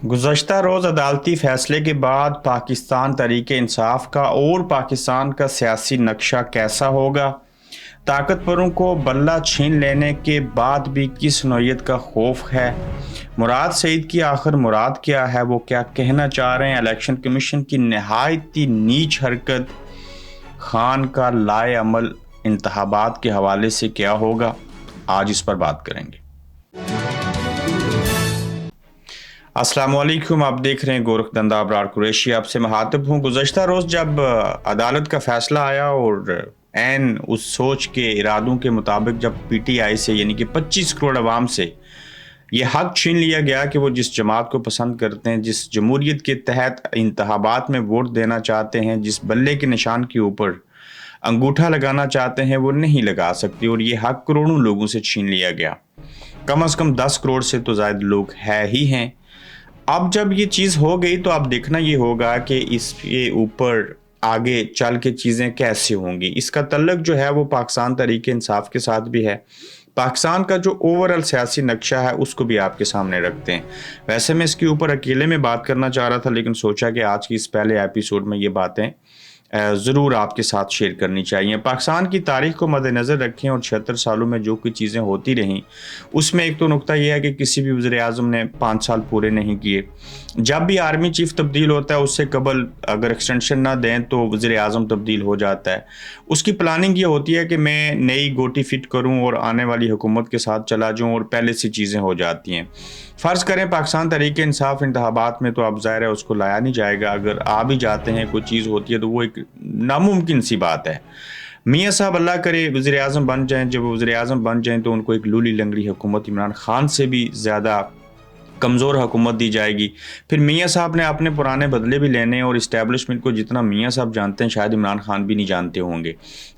गुज़श्ता रोज़ अदालती फ़ैसले के बाद पाकिस्तान तहरीक-ए-इंसाफ़ का और पाकिस्तान का सियासी नक्शा कैसा होगा? ताकतवरों को बल्ला छीन लेने के बाद भी किस नौइयत का खौफ है? मुराद सईद की आखिर मुराद क्या है? वो क्या कहना चाह रहे हैं? इलेक्शन कमीशन की नहायत ही नीच हरकत खान का लाए अमल इंतखाबात के हवाले से क्या होगा? आज इस पर बात करेंगे। अस्सलामुअलैकुम, आप देख रहे हैं गोरखधंधा अबरार कुरैशी। आपसे मुखातिब हूँ। गुज़श्ता रोज़ जब अदालत का फ़ैसला आया और ऐन उस सोच के इरादों के मुताबिक जब पीटीआई से यानी कि 25 करोड़ अवाम से ये हक छीन लिया गया कि वो जिस जमात को पसंद करते हैं, जिस जमहूरियत के तहत इंतखाबात में वोट देना चाहते हैं, जिस बल्ले के निशान के ऊपर अंगूठा लगाना चाहते हैं, वो नहीं लगा सकते और ये हक करोड़ों लोगों से छीन लिया गया। कम से कम 10 करोड़ से तो ज़्यादा लोग है ही हैं। अब जब ये चीज़ हो गई तो अब देखना ये होगा कि इसके ऊपर आगे चल के चीज़ें कैसे होंगी। इसका तल्लुक जो है वो पाकिस्तान तहरीक-ए-इंसाफ़ के साथ भी है। पाकिस्तान का जो ओवरऑल सियासी नक्शा है उसको भी आपके सामने रखते हैं। वैसे मैं इसके ऊपर अकेले में बात करना चाह रहा था, लेकिन सोचा कि आज की इस पहले एपिसोड में ये बातें ज़रूर आपके साथ शेयर करनी चाहिए। पाकिस्तान की तारीख़ को मद्देनज़र रखें और 76 सालों में जो कुछ चीज़ें होती रहीं, उसमें एक तो नुक्ता यह है कि किसी भी वज़ीर-ए-आज़म ने 5 साल पूरे नहीं किए। जब भी आर्मी चीफ़ तब्दील होता है उससे कबल अगर एक्सटेंशन ना दें तो वज़ीर-ए-आज़म तब्दील हो जाता है। उसकी प्लानिंग ये होती है कि मैं नई गोटी फिट करूँ और आने वाली हुकूमत के साथ चला जाऊँ और पहले से चीज़ें हो जाती हैं। फ़र्ज़ करें पाकिस्तान तहरीक-ए-इंसाफ़ इंतखाबात में तो अब ज़ाहिर है उसको लाया नहीं जाएगा। अगर आ भी जाते हैं, कोई चीज़ होती है तो वो एक नामुमकिन सी बात है। मियाँ साहब अल्लाह करे वज़ीर-ए-आज़म बन जाएँ, जब वज़ीर-ए-आज़म बन जाएँ तो उनको एक लूली लंगड़ी हुकूमत इमरान खान से भी ज़्यादा कमज़ोर हुकूमत दी जाएगी। फिर मियाँ साहब ने अपने पुराने बदले भी लेने और इस्टेब्लिशमेंट को जितना मियाँ साहब जानते हैं शायद इमरान खान भी नहीं जानते होंगे।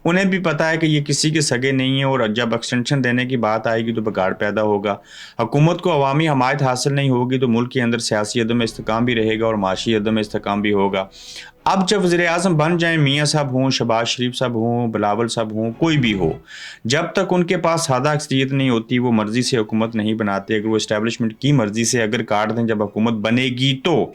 उन्हें भी पता है कि ये किसी के सगे नहीं है और जब एक्सटेंशन देने की बात आएगी तो बिगाड़ पैदा होगा। हुकूमत को अवामी हमायत हासिल नहीं होगी तो मुल्क के अंदर सियासी अदम इस्तेकाम भी रहेगा और माशी अदम इस्तेकाम भी होगा। अब जब वज़ीर-ए-आज़म बन जाएँ, मियाँ साहब हों, शहबाज शरीफ साहब हों, बिलावल साहब हों, कोई भी हो, जब तक उनके पास सादा अक्सरियत नहीं होती वो मर्ज़ी से हुकूमत नहीं बनाते। अगर वो इस्टेब्लिशमेंट की मर्ज़ी से अगर काट दें जब हुकूमत बनेगी तो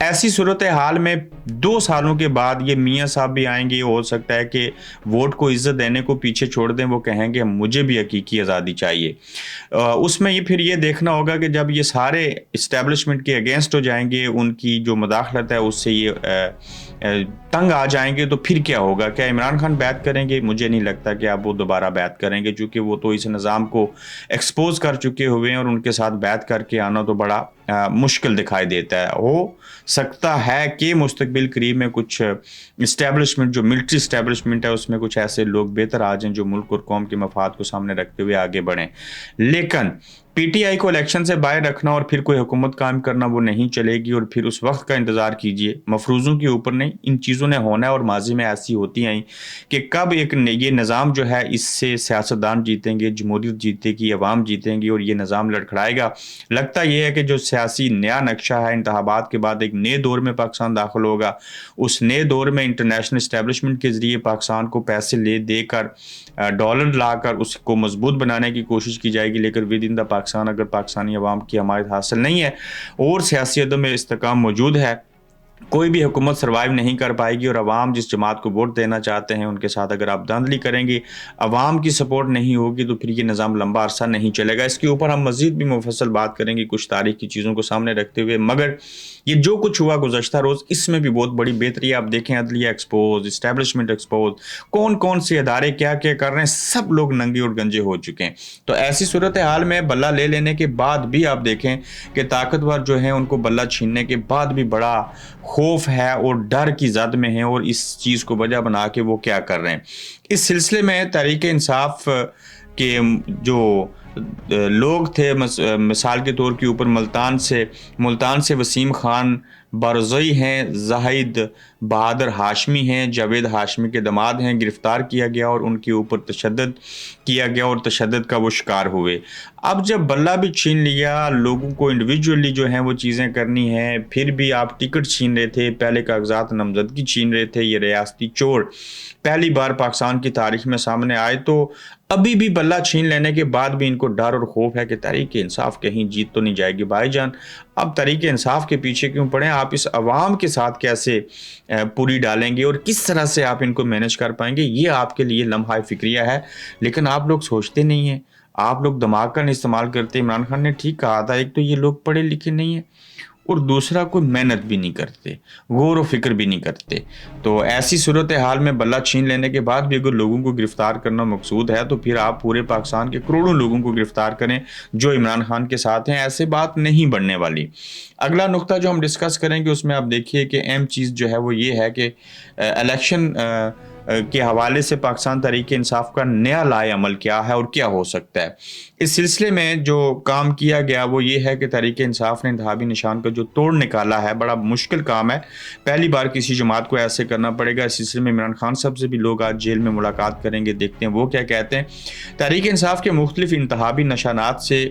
ऐसी सूरत हाल में 2 सालों के बाद ये मियाँ साहब भी आएंगे। हो सकता है कि वोट को इज़्ज़त देने को पीछे छोड़ दें, वो कहेंगे मुझे भी हकीकी आज़ादी चाहिए। उसमें ये फिर ये देखना होगा कि जब ये सारे इस्टेब्लिशमेंट के अगेंस्ट हो जाएंगे, उनकी जो मुदाखलत है उससे ये तंग आ जाएंगे तो फिर क्या होगा? क्या इमरान खान बैत करेंगे? मुझे नहीं लगता कि अब वो दोबारा बैत करेंगे, चूँकि वो तो इस निज़ाम को एक्सपोज़ कर चुके हुए हैं और उनके साथ बैत करके आना तो बड़ा मुश्किल दिखाई देता है। हो सकता है कि मुस्तकबिल करीब में कुछ इस्टेब्लिशमेंट जो मिलिट्री इस्टेब्लिशमेंट है उसमें कुछ ऐसे लोग बेहतर आ जाएँ जो मुल्क और कौम के मफाद को सामने रखते हुए आगे बढ़ें। लेकिन पीटीआई को इलेक्शन से बाहर रखना और फिर कोई हुकूमत कायम करना वो नहीं चलेगी और फिर उस वक्त का इंतज़ार कीजिए। मफरूज़ों के ऊपर नहीं, इन चीज़ों ने होना है और माजी में ऐसी होती आई कि कब एक ये निज़ाम जो है इससे सियासतदान जीतेंगे, जमहूरियत जीतेगी, अवाम जीतेंगी और ये निज़ाम लड़खड़ाएगा। लगता ये है कि जो सियासी नया नक्शा है, इंतखाबात के बाद एक नए दौर में पाकिस्तान दाखिल होगा। उस नए दौर में इंटरनेशनल इस्टेब्लिशमेंट के ज़रिए पाकिस्तान को पैसे ले देकर डॉलर लाकर उसको मजबूत बनाने की कोशिश की जाएगी। लेकिन विद इन द पाकिस्तान अगर पाकिस्तानी अवाम की हमायत हासिल नहीं है और सियासी अदम में इस्तेकाम मौजूद है, कोई भी हुकूमत सर्वाइव नहीं कर पाएगी। और अवाम जिस जमात को वोट देना चाहते हैं उनके साथ अगर आप धांधली करेंगे, अवाम की सपोर्ट नहीं होगी तो फिर ये निज़ाम लंबा अरसा नहीं चलेगा। इसके ऊपर हम मज़ीद भी मुफस्सल बात करेंगे कुछ तारीख की चीज़ों को सामने रखते हुए। मगर ये जो कुछ हुआ गुज़श्ता रोज़, इसमें भी बहुत बड़ी बेहतरी आप देखें। अदलिया एक्सपोज, इस्टेब्लिशमेंट एक्सपोज, कौन कौन से अदारे क्या क्या कर रहे हैं, सब लोग नंगे और गंजे हो चुके हैं। तो ऐसी सूरत हाल में बल्ला ले लेने के बाद भी आप देखें कि ताकतवर जो हैं उनको बल्ला छीनने के बाद भी बड़ा खौफ है और डर की जद में है और इस चीज़ को वजह बना के वो क्या कर रहे हैं। इस सिलसिले में तहरीक-ए-इंसाफ़ के जो लोग थे, मिसाल के तौर के ऊपर मुल्तान से वसीम खान बारज़ई हैं, जाहिद बहादुर हाशमी हैं, जावेद हाशमी के दामाद हैं, गिरफ़्तार किया गया और उनके ऊपर तशद्दुद किया गया और तशद्दुद का वो शिकार हुए। अब जब बल्ला भी छीन लिया, लोगों को इंडिविजुअली जो हैं वो चीज़ें करनी हैं, फिर भी आप टिकट छीन रहे थे, पहले कागजात नामज़दगी छीन रहे थे, ये रियासती चोर पहली बार पाकिस्तान की तारीख में सामने आए। तो अभी भी बल्ला छीन लेने के बाद भी इनको डर और खौफ है कि तहरीक इंसाफ कहीं जीत तो नहीं जाएगी। भाईजान आप तहरीक इंसाफ के पीछे क्यों पड़े? आप इस अवाम के साथ कैसे पूरी डालेंगे और किस तरह से आप इनको मैनेज कर पाएंगे? ये आपके लिए लम्हा फिक्रिया है, लेकिन आप लोग सोचते नहीं हैं। आप लोग दिमाग का नहीं इस्तेमाल करते। इमरान खान ने ठीक कहा था, एक तो ये लोग पढ़े लिखे नहीं हैं और दूसरा कोई मेहनत भी नहीं करते, गौर व फिक्र भी नहीं करते। तो ऐसी सूरत हाल में बल्ला छीन लेने के बाद भी अगर लोगों को गिरफ्तार करना मकसूद है, तो फिर आप पूरे पाकिस्तान के करोड़ों लोगों को गिरफ्तार करें जो इमरान खान के साथ हैं। ऐसे बात नहीं बढ़ने वाली। अगला नुक्ता जो हम डिस्कस करेंगे उसमें आप देखिए कि अहम चीज़ जो है वो ये है कि इलेक्शन के हवाले से पाकिस्तान तहरीक इंसाफ का नया लाए अमल क्या है और क्या हो सकता है। इस सिलसिले में जो काम किया गया वो ये है कि तहरीक इंसाफ ने इंतखाबी निशान का जो तोड़ निकाला है, बड़ा मुश्किल काम है, पहली बार किसी जमात को ऐसे करना पड़ेगा। इस सिलसिले में इमरान खान साहब से भी लोग आज जेल में मुलाकात करेंगे, देखते हैं वो क्या कहते हैं। तहरीक इंसाफ के मुख्तलिफ इंतखाबी निशानात से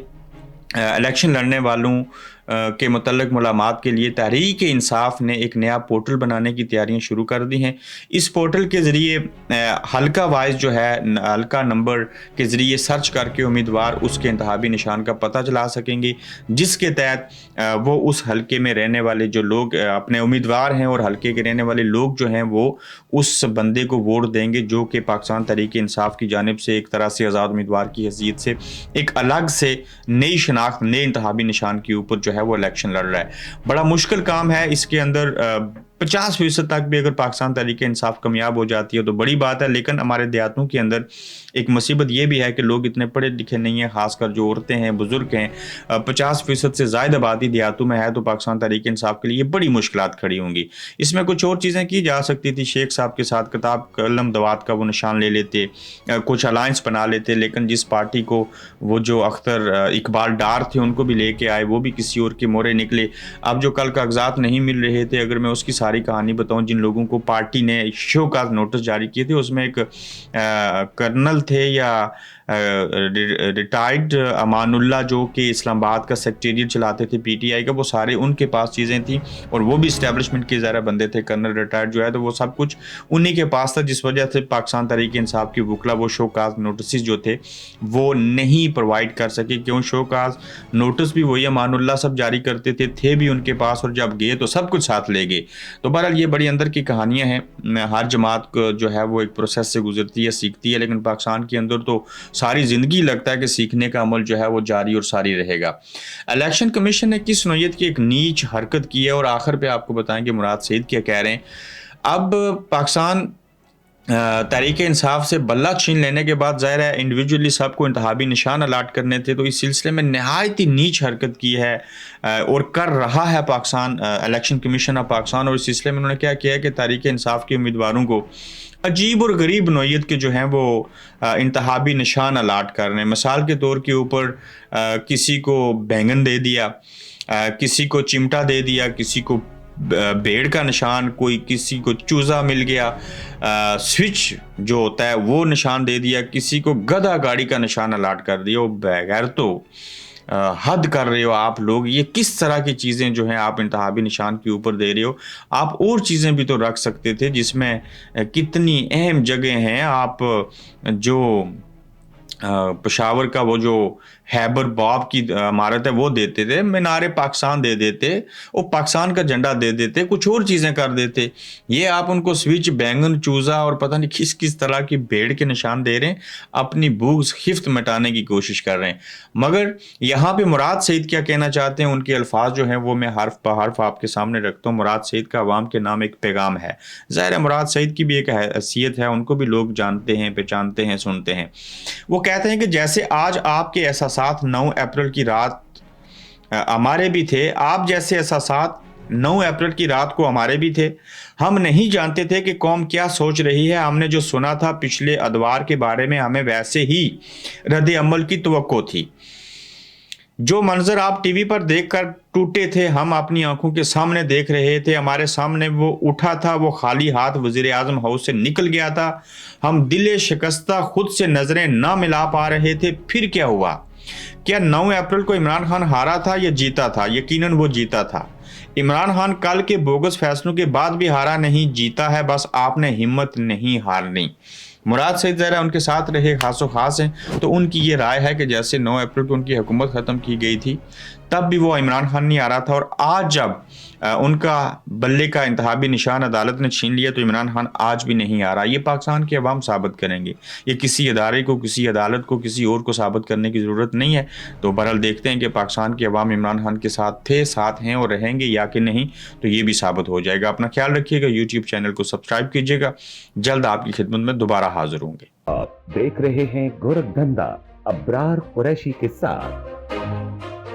इलेक्शन लड़ने वालों के मुतल्लिक मालूमात के लिए तहरीक इंसाफ ने एक नया पोर्टल बनाने की तैयारियां शुरू कर दी हैं। इस पोर्टल के ज़रिए हल्का वाइज जो है, हल्का नंबर के ज़रिए सर्च करके उम्मीदवार उसके इंतखाबी निशान का पता चला सकेंगे, जिसके तहत वो उस हल्के में रहने वाले जो लोग अपने उम्मीदवार हैं और हल्के के रहने वाले लोग जो हैं वो उस बंदे को वोट देंगे जो कि पाकिस्तान तहरीक इंसाफ की जानिब से एक तरह से आज़ाद उम्मीदवार की हैसियत से एक अलग से नई शनाख्त, नए इंतखाबी निशान के ऊपर जो है वो इलेक्शन लड़ रहा है। बड़ा मुश्किल काम है। इसके अंदर 50% तक भी अगर पाकिस्तान तहरीक इंसाफ कामयाब हो जाती है तो बड़ी बात है, लेकिन हमारे देहातों के अंदर एक मुसीबत ये भी है कि लोग इतने पढ़े लिखे नहीं हैं, खासकर जो औरतें हैं, बुजुर्ग हैं। 50% से ज़ायद आबादी देहातों में है, तो पाकिस्तान तहरीक इंसाफ के लिए बड़ी मुश्किलात खड़ी होंगी। इसमें कुछ और चीज़ें की जा सकती थी। शेख साहब के साथ किताब कलम दवात का वो निशान ले लेते, कुछ अलायंस बना लेते, लेकिन जिस पार्टी को वो जो अख्तर इकबाल डार थे उनको भी लेके आए, वो भी किसी और के मोरे निकले। अब जो कल कागजात नहीं मिल रहे थे, अगर मैं उसकी सारी कहानी बताऊं, जिन लोगों को पार्टी ने शो का नोटिस जारी किए थे उसमें एक कर्नल थे या रिटायर्ड अमानुल्लाह जो कि इस्लामाबाद का सेक्रेटेरिएट चलाते थे पीटीआई का, वो सारे उनके पास चीज़ें थी और वो भी इस्टेब्लिशमेंट के ज़रा बंदे थे। कर्नल रिटायर्ड जो है तो वो सब कुछ उन्हीं के पास था, जिस वजह से पाकिस्तान तहरीक इंसाफ की वकला वो शोकाज नोटिस जो थे वो नहीं प्रोवाइड कर सके। क्यों? शोकाज नोटिस भी वही अमानुल्लाह सब जारी करते थे भी उनके पास, और जब गए तो सब कुछ साथ ले गए। तो बहरहाल ये बड़ी अंदर की कहानियाँ हैं। हर जमात जो है वो एक प्रोसेस से गुजरती है, सीखती है, लेकिन पाकिस्तान के अंदर तो सारी ज़िंदगी लगता है कि सीखने का अमल जो है वो जारी और सारी रहेगा। इलेक्शन कमीशन ने किस नौयत की एक नीच हरकत की है और आखिर पे आपको बताएंगे मुराद सईद क्या कह रहे हैं। अब पाकिस्तान तहरीक इंसाफ से बल्ला छीन लेने के बाद ज़ाहिर है इंडिविजुअली सबको इंतखाबी निशान अलाट करने थे, तो इस सिलसिले में नहायत ही नीच हरकत की है और कर रहा है Pakistan election commission of Pakistan. और इस सिलसिले में उन्होंने क्या किया है कि तहरीक इंसाफ के उम्मीदवारों को अजीब और गरीब नौयत के जो हैं वो इंतखाबी निशान अलाट कर रहे हैं। मिसाल के तौर के ऊपर किसी को बैंगन दे दिया, किसी को चिमटा दे दिया, किसी को भेड़ का निशान, कोई किसी को चूज़ा मिल गया, स्विच जो होता है वो निशान दे दिया, किसी को गधा गाड़ी का निशान अलाट कर दिया। वो बगैर तो हद कर रहे हो आप लोग। ये किस तरह की चीज़ें जो हैं आप इंतखाबी निशान के ऊपर दे रहे हो? आप और चीज़ें भी तो रख सकते थे, जिसमें कितनी अहम जगह हैं। आप जो पेशावर का वो जो हैबर बाब की इमारत है वो देते थे, मीनार पाकिस्तान दे देते, वो पाकिस्तान का झंडा दे देते, कुछ और चीज़ें कर देते। ये आप उनको स्विच, बैंगन, चूज़ा और पता नहीं किस किस तरह की भेड़ के निशान दे रहे हैं, अपनी भूख खिफ्त मिटाने की कोशिश कर रहे हैं। मगर यहाँ पे मुराद सईद क्या कहना चाहते हैं, उनके अल्फाज जो हैं वो मैं हर्फ ब हर्फ आपके सामने रखता हूँ। मुराद सईद का अवाम के नाम एक पैगाम है। ज़ाहिर है मुराद सईद की भी एक हैसियत है, उनको भी लोग जानते हैं, पहचानते हैं, सुनते हैं। वो कहते हैं कि जैसे आज आपके एहसास 9 अप्रैल की रात हमारे भी थे, आप जैसे एहसासात 9 अप्रैल की रात को हमारे भी थे। हम नहीं जानते थे कि कौम क्या सोच रही है। हमने जो सुना था पिछले अदवार के बारे में, हमें वैसे ही रद्द अमल की तवक्को थी। जो मंजर आप टीवी पर देखकर टूटे थे, हम अपनी आंखों के सामने देख रहे थे। हमारे सामने वो उठा था, वो खाली हाथ वज़ीर आज़म हाउस से निकल गया था। हम दिले शिकस्ता खुद से नजरें ना मिला पा रहे थे। फिर क्या हुआ? क्या 9 अप्रैल को इमरान खान हारा था या जीता था? यकीनन वो जीता था। इमरान खान कल के बोगस फैसलों के बाद भी हारा नहीं, जीता है। बस आपने हिम्मत नहीं हारनी। मुराद सईद ज़रा उनके साथ रहे खासो खास हैं, तो उनकी ये राय है कि जैसे 9 अप्रैल को उनकी हुकूमत ख़त्म की गई थी, तब भी वो इमरान खान नहीं आ रहा था, और आज जब उनका बल्ले का इंतहाबी निशान अदालत ने छीन लिया तो इमरान खान आज भी नहीं आ रहा। ये पाकिस्तान के अवाम साबित करेंगे, ये किसी इदारे को, किसी अदालत को, किसी और को साबित करने की ज़रूरत नहीं है। तो बहरहाल देखते हैं कि पाकिस्तान के अवाम इमरान खान के साथ थे, साथ हैं और रहेंगे या कि नहीं, तो ये भी साबित हो जाएगा। अपना ख्याल रखिएगा, यूट्यूब चैनल को सब्सक्राइब कीजिएगा, जल्द आपकी खिदमत में दोबारा हाजिर होंगे। आप देख रहे हैं गोरखधंधा अब्रार कुरैशी के साथ।